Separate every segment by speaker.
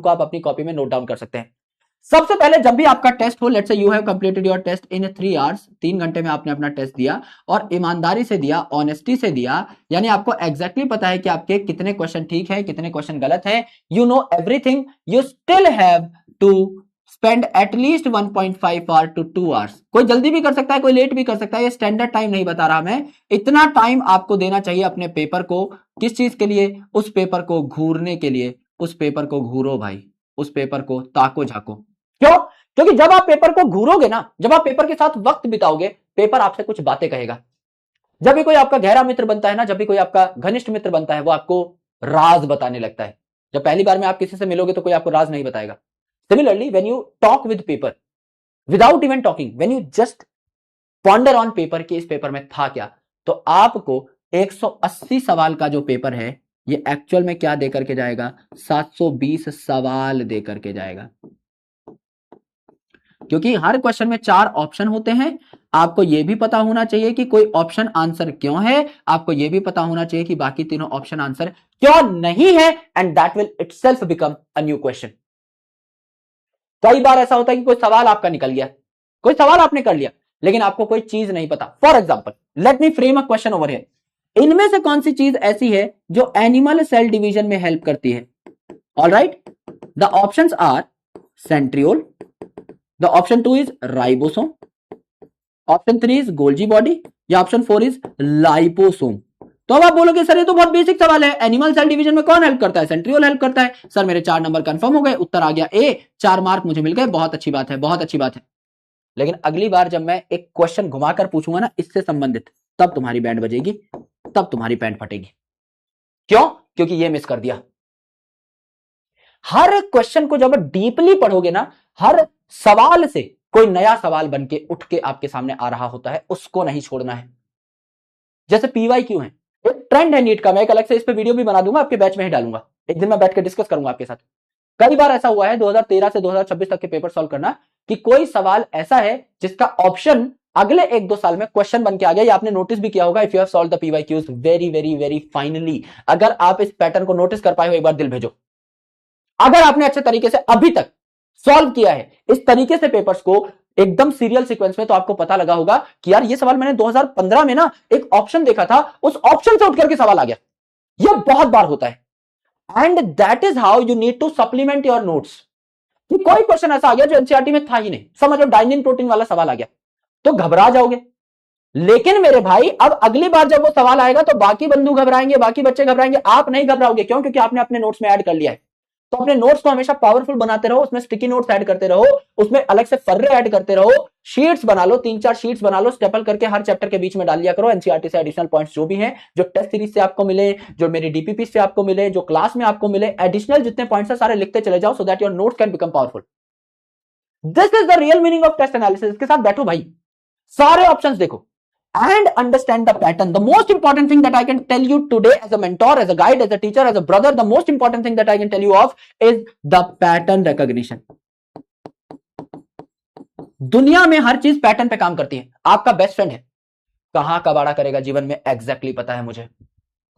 Speaker 1: उनको आप अपनी कॉपी में नोट डाउन कर सकते हैं। सबसे पहले जब भी आपका टेस्ट हो, let's say you have completed your test in 3 hours, 3 घंटे में आपने अपना टेस्ट दिया और ईमानदारी से दिया, ऑनेस्टी से दिया, यानी आपको एग्जैक्टली पता है कि आपके कितने क्वेश्चन ठीक है, कितने क्वेश्चन गलत है, you know everything, you still have to spend at least 1.5 hour to 2 hours. कोई जल्दी भी कर सकता है, कोई लेट भी कर सकता है, ये स्टैंडर्ड टाइम नहीं बता रहा मैं। इतना टाइम आपको देना चाहिए अपने पेपर को। किस चीज के लिए? उस पेपर को घूरने के लिए। उस पेपर को घूरो भाई, उस पेपर को ताको झाको। क्यों? क्योंकि जब आप पेपर को घूरोगे ना, जब आप पेपर के साथ वक्त बिताओगे, पेपर आपसे कुछ बातें कहेगा। जब भी कोई आपका गहरा मित्र बनता है ना, जब भी कोई आपका घनिष्ठ मित्र बनता है, वो आपको राज बताने लगता है। जब पहली बार में आप किसी से मिलोगे तो कोई आपको राज नहीं बताएगा। Similarly when you talk with paper without even talking, when you just ponder on paper कि इस पेपर में था क्या, तो आपको 180 सवाल का जो पेपर है ये एक्चुअल में क्या देकर के जाएगा? 720 सवाल देकर के जाएगा। क्योंकि हर क्वेश्चन में 4 ऑप्शन होते हैं। आपको यह भी पता होना चाहिए कि कोई ऑप्शन आंसर क्यों है, आपको यह भी पता होना चाहिए कि बाकी तीनों ऑप्शन आंसर क्यों नहीं है, and that will itself become a new question. कई बार ऐसा होता है कि कोई सवाल आपका निकल गया, कोई सवाल आपने कर लिया, लेकिन आपको कोई चीज नहीं पता। For example, let me frame a question over here. इनमें से कौन सी चीज ऐसी है जो एनिमल सेल डिवीजन में हेल्प करती है? Alright, the options are centriole, the option 2 is ribosome, option 3 is Golgi body, या option 4 is liposome। तो अब आप बोलोगे सर ये तो बहुत बेसिक सवाल है, एनिमल सेल डिवीजन में कौन हेल्प करता है? सेंट्रियोल हेल्प करता है। सर मेरे 4 नंबर कंफर्म हो गए, उत्तर आ गया ए, 4 मार्क मुझे मिल गए, बहुत अच्छी बात है, बहुत अच्छी बात है। लेकिन अगली बार जब मैं एक क्वेश्चन घुमाकर पूछूंगा ना इससे संबंधित, तब तुम्हारी बैंड बजेगी, तब तुम्हारी पैंट फटेगी। क्यों? क्योंकि ये मिस कर दिया। हर क्वेश्चन को जब डीपली पढ़ोगे ना, हर सवाल से कोई नया सवाल बन के उठ के आपके सामने आ रहा होता है, उसको नहीं छोड़ना है। जैसे PYQ है, एक ट्रेंड है नीट का, मैं एक अलग से इस पे वीडियो भी बना दूंगा, आपके बैच में ही डालूंगा, एक दिन मैं बैठ के डिस्कस करूंगा आपके साथ। कई बार ऐसा हुआ है 2013 से 2026 तक के पेपर सॉल्व करना, कि कोई सवाल ऐसा है जिसका ऑप्शन अगले 1-2 साल में क्वेश्चन बन के आ गया। ये आपने नोटिस भी किया होगा, if you have solved the PYQs very very very finally. अगर आप इस पैटर्न को नोटिस कर पाए हो, एक बार दिल भेजो। अगर आपने अच्छे तरीके से अभी तक सॉल्व किया है इस तरीके से पेपर्स को एकदम सीरियल सीक्वेंस में, तो आपको पता लगा होगा कि यार ये सवाल मैंने 2015 में ना एक ऑप्शन देखा था, उस ऑप्शन से उठकर के सवाल आ गया। यह बहुत बार होता है, and that is how you need to supplement your notes. कि कोई क्वेश्चन ऐसा आ गया जो एनसीईआरटी में था ही नहीं, समझो डाइनिन प्रोटीन वाला सवाल आ गया, तो घबरा जाओगे। लेकिन मेरे भाई अब अगली बार जब वो सवाल आएगा तो बाकी बंधु घबराएंगे, बाकी बच्चे घबराएंगे, आप नहीं घबराओगे। क्यों? क्योंकि आपने अपने नोट्स में ऐड कर लिया है। तो अपने नोट्स को हमेशा पावरफुल बनाते रहो, उसमें स्टिकी नोट्स ऐड करते रहो, उसमें अलग से फर्रे ऐड करते रहो, शीट्स बना लो, 3-4 शीट्स बना लो, स्टेपल करके हर चैप्टर के बीच में डाल लिया करो। एनसीईआरटी से एडिशनल पॉइंट्स जो भी हैं, जो टेस्ट सीरीज से आपको मिले, जो मेरी डीपीपी से आपको मिले, जो क्लास में आपको मिले, एडिशनल जितने पॉइंट्स है सारे लिखते चले जाओ, so that your notes can become powerful. This is the real meaning of test analysis. इसके साथ बैठो भाई, सारे ऑप्शंस देखो and understand the pattern. The most important thing that I can tell you today as a mentor, as a guide, as a teacher, as a brother, the most important thing that I can tell you of is the pattern recognition. दुनिया में हर चीज pattern पे काम करती है। आपका best friend है, कहां कबाड़ा करेगा जीवन में एग्जैक्टली पता है मुझे।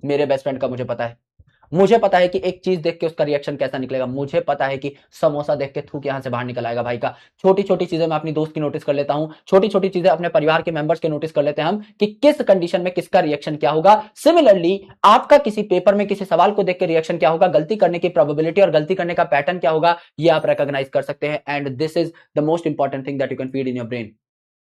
Speaker 1: मेरे बेस्ट फ्रेंड का मुझे पता है। मुझे पता है कि एक चीज देख के उसका रिएक्शन कैसा निकलेगा। मुझे पता है कि समोसा देख के थूक यहां से बाहर निकल आएगा भाई का। छोटी छोटी चीजें मैं अपनी दोस्त की नोटिस कर लेता हूं, छोटी छोटी चीजें अपने परिवार के मेंबर्स के नोटिस कर लेते हैं हम, कि किस कंडीशन में किसका रिएक्शन क्या होगा। सिमिलरली आपका किसी पेपर में किसी सवाल को देख के रिएक्शन क्या होगा, गलती करने की प्रोबेबिलिटी और गलती करने का पैटर्न क्या होगा, ये आप रिकॉग्नाइज कर सकते हैं। And this is the most important thing that you can feed in your brain.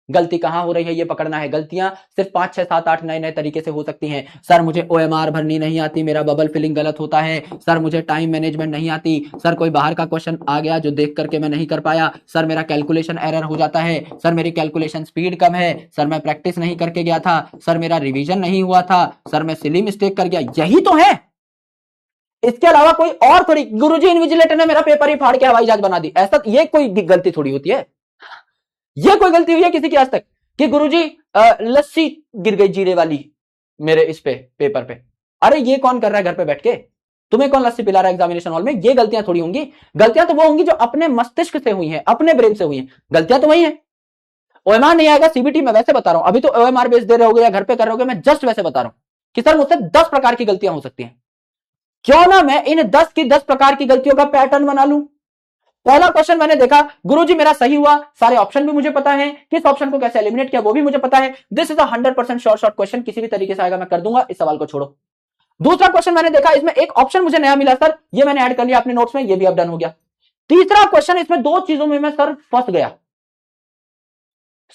Speaker 1: गलती कहां हो रही है ये पकड़ना है। गलतियां सिर्फ 5, 6, 7, 8 नए नए तरीके से हो सकती हैं। सर मुझे OMR भरनी नहीं आती, मेरा बबल फिलिंग गलत होता है। सर मुझे टाइम मैनेजमेंट नहीं आती। सर कोई बाहर का क्वेश्चन आ गया जो देख करके मैं नहीं कर पाया। सर मेरा कैलकुलेशन एरर हो जाता है। सर मेरी कैलकुलेशन स्पीड कम है। सर मैं प्रैक्टिस नहीं करके गया था। सर मेरा रिविजन नहीं हुआ था। सर मैं सिली मिस्टेक कर गया। यही तो है, इसके अलावा कोई और थोड़ी। गुरुजी इन्विजिलेटर ने मेरा पेपर ही फाड़ के हवाई जहाज बना दी, ऐसा ये कोई गलती थोड़ी होती है। ये कोई गलती हुई है किसी की आज तक कि गुरुजी लस्सी गिर गई जीरे वाली मेरे इस पे पेपर पे? अरे ये कौन कर रहा है घर पे बैठ के? तुम्हें कौन लस्सी पिला रहा है एग्जामिनेशन हॉल में? ये गलतियां थोड़ी होंगी। गलतियां तो वो होंगी जो अपने मस्तिष्क से हुई हैं, अपने ब्रेन से हुई हैं। गलतियां तो वही हैं। OMR नहीं आएगा CBT में, वैसे बता रहा हूं। अभी तो OMR बेस दे रहे होगे या घर पे कर रहे होगे, मैं जस्ट वैसे बता रहा हूं कि सर मुझसे 10 प्रकार की गलतियां हो सकती हैं। क्यों ना मैं इन 10 की 10 प्रकार की गलतियों का पैटर्न बना लूं। पहला क्वेश्चन मैंने देखा, गुरुजी मेरा सही हुआ, सारे ऑप्शन भी मुझे पता है, किस ऑप्शन को कैसे एलिमिनेट किया वो भी मुझे पता है। This is a 100% short question, किसी भी तरीके से आएगा मैं कर दूंगा, इस सवाल को छोड़ो। दूसरा क्वेश्चन मैंने देखा, इसमें एक ऑप्शन मुझे नया मिला सर, ये मैंने ऐड कर लिया अपने नोट्स में, ये भी अब डन हो गया। तीसरा क्वेश्चन, इसमें दो चीजों में मैं सर फंस गया।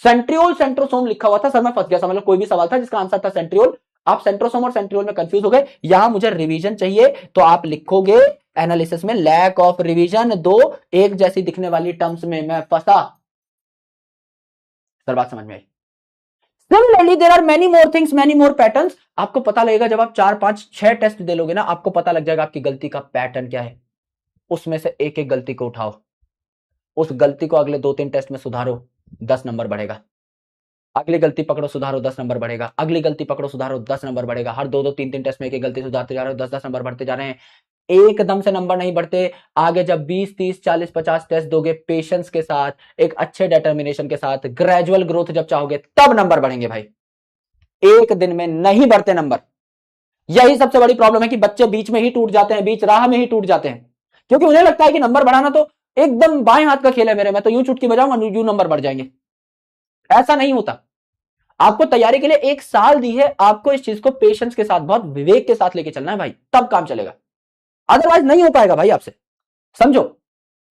Speaker 1: सेंट्रियोल सेंट्रोसोम लिखा हुआ था सर, मैं फंस गया। समझ लो कोई भी सवाल था जिसका आंसर था सेंट्रियोल, आप सेंट्रोसोम और सेंट्रियोल में कंफ्यूज हो गए। यहां मुझे रिवीजन चाहिए तो आप लिखोगे एनालिसिस में लैक ऑफ रिवीजन, दो एक जैसी दिखने वाली टर्म्स में मैं फंसा। सर बात समझ में आई। Similarly there are many more things, many more patterns. आपको पता लगेगा जब आप 4 5 6 टेस्ट दे लोगे ना, आपको पता लग जाएगा आपकी गलती का पैटर्न क्या है। उसमें से एक एक गलती को उठाओ, उस गलती को अगले 2 3 टेस्ट में सुधारो, 10 नंबर बढ़ेगा। अगली गलती पकड़ो सुधारो, 10 नंबर बढ़ेगा। अगली गलती पकड़ो सुधारो, 10 नंबर बढ़ेगा। हर 2 2 3 3 टेस्ट में एक एक गलती सुधारते जा रहे हो, 10 10 नंबर बढ़ते जा रहे हैं। एकदम से नंबर नहीं बढ़ते, आगे जब 20 30 40 50 टेस्ट दोगे पेशेंस के साथ, एक अच्छे डिटर्मिनेशन के साथ, ग्रेजुअल ग्रोथ जब चाहोगे तब नंबर बढ़ेंगे भाई, एक दिन में नहीं बढ़ते नंबर। यही सबसे बड़ी प्रॉब्लम है कि बच्चे बीच में ही टूट जाते हैं, बीच राह में ही टूट जाते हैं, क्योंकि उन्हें लगता है कि नंबर बढ़ाना तो एकदम बाएं हाथ का खेल है मेरे, मैं तो यूं चुटकी बजाऊंगा यूं नंबर बढ़ जाएंगे। ऐसा नहीं होता। आपको तैयारी के लिए 1 साल दी है, आपको इस चीज को पेशेंस के साथ, बहुत विवेक के साथ लेके चलना है भाई, तब काम चलेगा, अदरवाइज नहीं हो पाएगा भाई आपसे। समझो,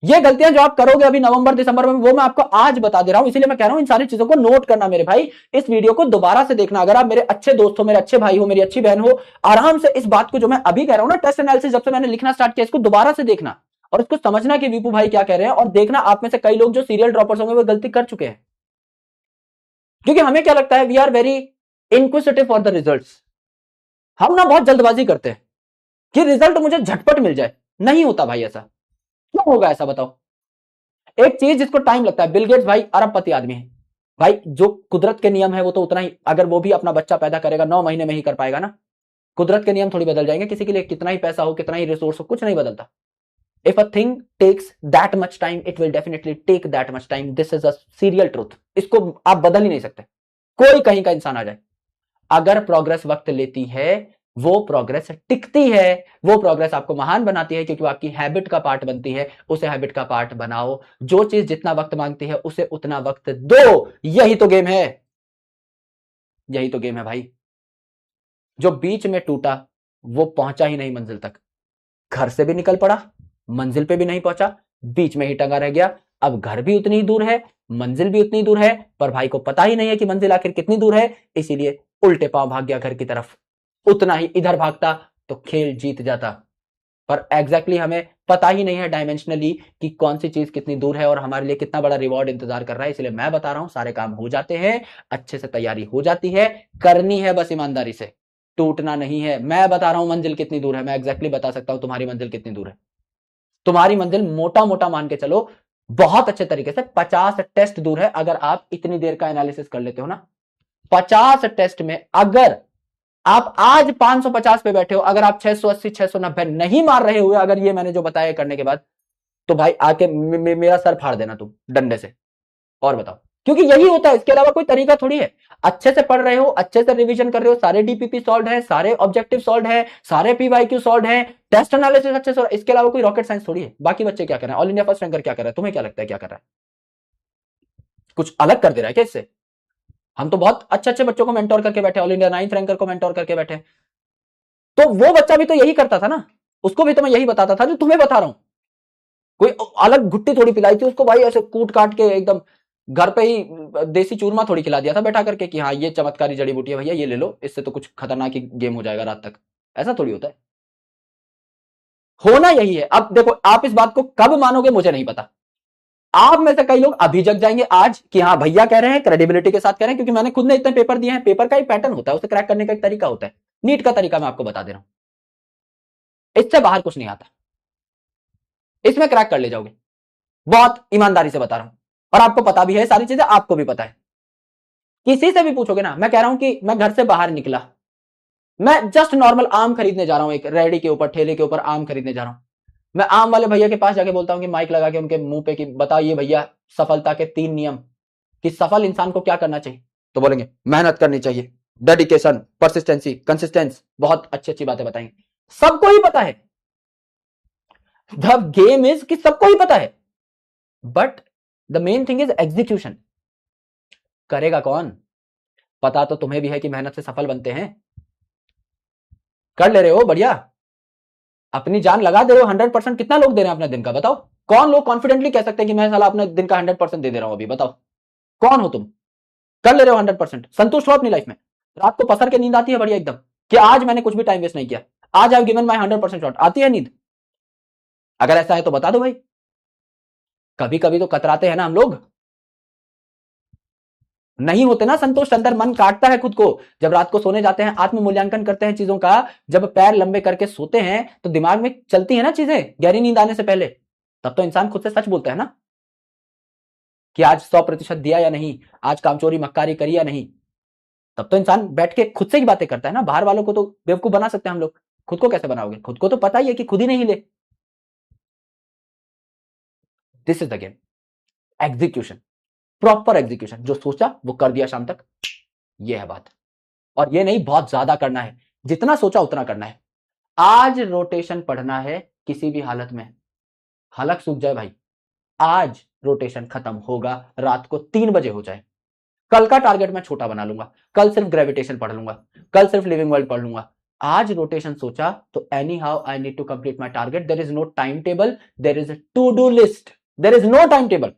Speaker 1: ये गलतियां जो आप करोगे अभी नवंबर दिसंबर में, वो मैं आपको आज बता दे रहा हूं, इसीलिए मैं कह रहा हूं इन सारी चीजों को नोट करना मेरे भाई। इस वीडियो को दोबारा से देखना, अगर आप मेरे अच्छे दोस्त हो, मेरे अच्छे भाई हो, मेरी अच्छी बहन हो, आराम से इस बात को जो मैं अभी कह रहा हूं ना, टेस्ट एनालिसिस जब से मैंने लिखना स्टार्ट किया, इसको दोबारा से देखना और इसको समझना कि वीपू भाई क्या कह रहे हैं, और देखना आप में से कई लोग जो सीरियल ड्रॉपर्स होंगे वो गलती कर चुके हैं। क्योंकि हमें क्या लगता है, we are very inquisitive for the results. हम ना बहुत जल्दबाजी करते हैं कि रिजल्ट मुझे झटपट मिल जाए, नहीं होता भाई ऐसा। क्यों होगा ऐसा बताओ। एक चीज जिसको टाइम लगता है, बिल गेट्स भाई अरबपति आदमी है भाई, जो कुदरत के नियम है वो तो उतना ही, अगर वो भी अपना बच्चा पैदा करेगा 9 महीने में ही कर पाएगा ना, कुदरत के नियम थोड़ी बदल जाएंगे, किसी के लिए कितना ही पैसा हो, कितना ही रिसोर्स हो, कुछ नहीं बदलता। If a thing takes that much time, it will definitely take that much time, this is a serial truth, इसको आप बदल ही नहीं सकते, कोई कहीं का इंसान आ जाए। अगर प्रोग्रेस वक्त लेती है, वो प्रोग्रेस टिकती है, वो प्रोग्रेस आपको महान बनाती है, क्योंकि वो आपकी हैबिट का पार्ट बनती है। उसे हैबिट का पार्ट बनाओ, जो चीज जितना वक्त मांगती है उसे उतना वक्त दो, यही तो गेम है, यही तो गेम है भाई। जो बीच में टूटा वो पहुंचा ही नहीं मंजिल तक, घर से भी निकल पड़ा, मंजिल पे भी नहीं पहुंचा, बीच में ही टंगा रह गया। अब घर भी उतनी ही दूर है, मंजिल भी उतनी दूर है, पर भाई को पता ही नहीं है कि मंजिल आखिर कितनी दूर है, इसीलिए उल्टे पांव भाग गया घर की तरफ। उतना ही इधर भागता तो खेल जीत जाता, पर एग्जैक्टली हमें पता ही नहीं है डायमेंशनली कि कौन सी चीज कितनी दूर है और हमारे लिए कितना बड़ा रिवॉर्ड इंतजार कर रहा है। इसलिए मैं बता रहा हूं, सारे काम हो जाते हैं, अच्छे से तैयारी हो जाती है, करनी है बस ईमानदारी से, टूटना नहीं है। मैं बता रहा हूं मंजिल कितनी दूर है, मैं एग्जैक्टली बता सकता हूं तुम्हारी मंजिल कितनी दूर है। तुम्हारी मंजिल मोटा मोटा मान के चलो बहुत अच्छे तरीके से 50 टेस्ट दूर है, अगर आप इतनी देर का एनालिसिस कर लेते हो ना। 50 टेस्ट में अगर आप आज 550 पे बैठे हो, अगर आप 680 690 नहीं मार रहे हुए, अगर ये मैंने जो बताया करने के बाद, तो भाई आके मेरा सर फाड़ देना तुम डंडे से, और बताओ। क्योंकि यही होता है, इसके अलावा कोई तरीका थोड़ी है। अच्छे से पढ़ रहे हो, अच्छे से रिवीजन कर रहे हो, सारे डीपीपी सॉल्व है, सारे ऑब्जेक्टिव सॉल्व है, सारे पीवाईक्यू सॉल्व है, टेस्ट एनालिसिस अच्छे से, इसके अलावा कोई रॉकेट साइंस थोड़ी है। बाकी बच्चे क्या कर रहे हैं, ऑल इंडिया फर्स्ट रैंकर क्या कर रहा है, तुम्हें क्या लगता है क्या कर रहा है, कुछ अलग कर दे रहा है क्या इससे। हम तो बहुत अच्छे अच्छे बच्चों को मेंटोर करके बैठे, ऑल इंडिया 9th रैंकर को मेंटोर करके बैठे। तो वो बच्चा भी तो यही करता था ना, उसको भी तो मैं यही बताता था जो तुम्हें बता रहा हूं। कोई अलग घुट्टी थोड़ी पिलाई थी उसको भाई, ऐसे कूट काट के एकदम घर पे ही देसी चूरमा थोड़ी खिला दिया था बैठा करके कि हाँ ये चमत्कारी जड़ी बूटी है भैया, ये ले लो, इससे तो कुछ खतरनाक ही गेम हो जाएगा रात तक। ऐसा थोड़ी होता है, होना यही है। अब देखो, आप इस बात को कब मानोगे मुझे नहीं पता। आप में से कई लोग अभी जग जाएंगे आज कि हाँ भैया कह रहे हैं, क्रेडिबिलिटी के साथ कह रहे हैं, क्योंकि मैंने खुद ने इतने पेपर दिए हैं। पेपर का एक पैटर्न होता है, उसे क्रैक करने का एक तरीका होता है, नीट का तरीका मैं आपको बता दे रहा हूं, इससे बाहर कुछ नहीं आता, इसमें क्रैक कर ले जाओगे, बहुत ईमानदारी से बता रहा हूं। और आपको पता भी है सारी चीजें, आपको भी पता है। किसी से भी पूछोगे ना, मैं कह रहा हूं कि मैं घर से बाहर निकला, मैं जस्ट नॉर्मल आम खरीदने जा रहा हूं, एक रेडी के ऊपर, ठेले के ऊपर आम खरीदने जा रहा हूं। मैं आम वाले भैया के पास जाके बोलता हूं कि माइक लगा के उनके मुंह पे कि बताइए भैया सफलता के 3 नियम, कि सफल इंसान को क्या करना चाहिए। तो बोलेंगे मेहनत करनी चाहिए, डेडिकेशन, परसिस्टेंसी, कंसिस्टेंस, बहुत अच्छी अच्छी बातें बताएंगे, सबको ही पता है। द गेम इज कि सबको ही पता है, but the main thing is execution. करेगा कौन? पता तो तुम्हें भी है कि मेहनत से सफल बनते हैं, कर ले रहे हो बढ़िया, अपनी जान लगा दे रहे हो 100%। कितना लोग दे रहे हैं अपने दिन का, बताओ? कौन लोग कॉन्फिडेंटली कह सकते हैं कि मैं साला अपने दिन का 100% दे रहा हूं अभी, बताओ कौन हो तुम? कर ले रहे हो 100%, संतुष्ट हो अपनी लाइफ में? रात को पसर के नींद आती है बढ़िया एकदम कि आज मैंने कुछ भी टाइम वेस्ट नहीं किया, आज आई गिवन माई 100% शॉट, आती है नींद? अगर ऐसा है तो बता दो भाई। कभी कभी तो कतराते हैं ना हम लोग, नहीं होते ना संतुष्ट, अंदर मन काटता है खुद को। जब रात को सोने जाते हैं, आत्म मूल्यांकन करते हैं चीजों का, जब पैर लंबे करके सोते हैं तो दिमाग में चलती है ना चीजें गहरी नींद आने से पहले, तब तो इंसान खुद से सच बोलता है ना कि आज 100% दिया या नहीं, आज कामचोरी मक्कारी करी या नहीं। तब तो इंसान बैठ के खुद से ही बातें करता है ना। बाहर वालों को तो बेवकूफ बना सकते हैं हम लोग, खुद को कैसे बनाओगे? खुद को तो पता ही है कि खुद ही नहीं ले। This is the game, execution, proper execution. जो सोचा वो कर दिया शाम तक, ये है बात। और ये नहीं बहुत ज्यादा करना है, जितना सोचा उतना करना है। आज रोटेशन पढ़ना है किसी भी हालत में, हलक सूख जाए भाई, आज रोटेशन खत्म होगा, रात को 3 बजे हो जाए। कल का टारगेट मैं छोटा बना लूंगा, कल सिर्फ ग्रेविटेशन पढ़ लूंगा, कल सिर्फ लिविंग वर्ल्ड पढ़ लूंगा। आज रोटेशन सोचा तो anyhow I need to complete my target. There is no time table, there is to do list, there is no time table.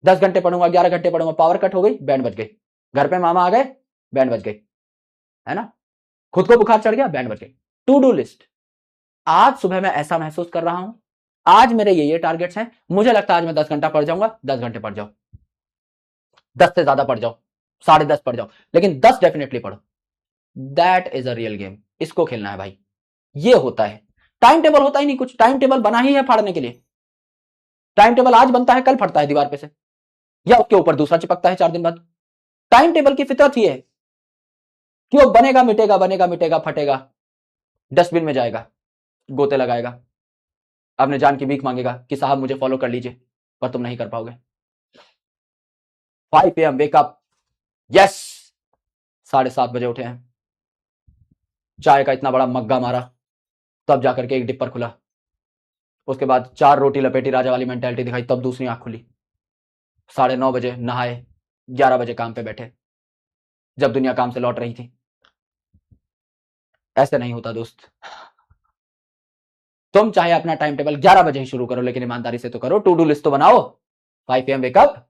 Speaker 1: 10 घंटे पढ़ूंगा, 11 घंटे पढ़ूंगा, पावर कट हो गई, बैंड बज गई, घर पे मामा आ गए, बैंड बज गई, है ना, खुद को बुखार चढ़ गया, बैंड बज गई। To do list. आज सुबह मैं ऐसा महसूस कर रहा हूं, आज मेरे ये टारगेट्स हैं, मुझे लगता है आज मैं 10 घंटा पढ़ जाऊंगा, 10 घंटे पढ़ जाऊं, 10 से ज्यादा पढ़ जाओ, 10:30 पढ़ जाओ, लेकिन 10 डेफिनेटली पढ़ो। That is a real game, इसको खेलना है भाई। ये होता है, टाइम टेबल होता ही नहीं कुछ, टाइम टेबल बना ही है फाड़ने के लिए। टाइम टेबल आज बनता है कल फटता है दीवार पे से, या उसके ऊपर दूसरा चिपकता है 4 दिन बाद। टाइम टेबल की फितरत ही है कि वो बनेगा मिटेगा, बनेगा मिटेगा, फटेगा, डस्टबिन में जाएगा, गोते लगाएगा, अपने जान की भीख मांगेगा कि साहब मुझे फॉलो कर लीजिए, पर तुम नहीं कर पाओगे। 5 PM वेकअप, यस, 7:30 बजे उठे हैं, चाय का इतना बड़ा मग्गा मारा, तब जाकर के एक डिपर खुला, उसके बाद 4 रोटी लपेटी, राजा वाली मेंटेलिटी दिखाई, तब दूसरी आंख खुली। 9:30 बजे नहाए, 11 बजे काम पे बैठे, जब दुनिया काम से लौट रही थी। ऐसे नहीं होता दोस्त। तुम चाहे अपना टाइम टेबल 11 बजे ही शुरू करो, लेकिन ईमानदारी से तो करो, टू डू लिस्ट तो बनाओ। 5 PM वेकअप,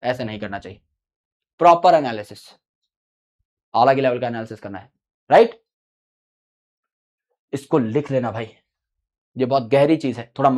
Speaker 1: ऐसे नहीं करना चाहिए। प्रॉपर एनालिसिस, अलग ही लेवल का एनालिसिस करना है, राइट? इसको लिख लेना भाई, ये बहुत गहरी चीज है, थोड़ा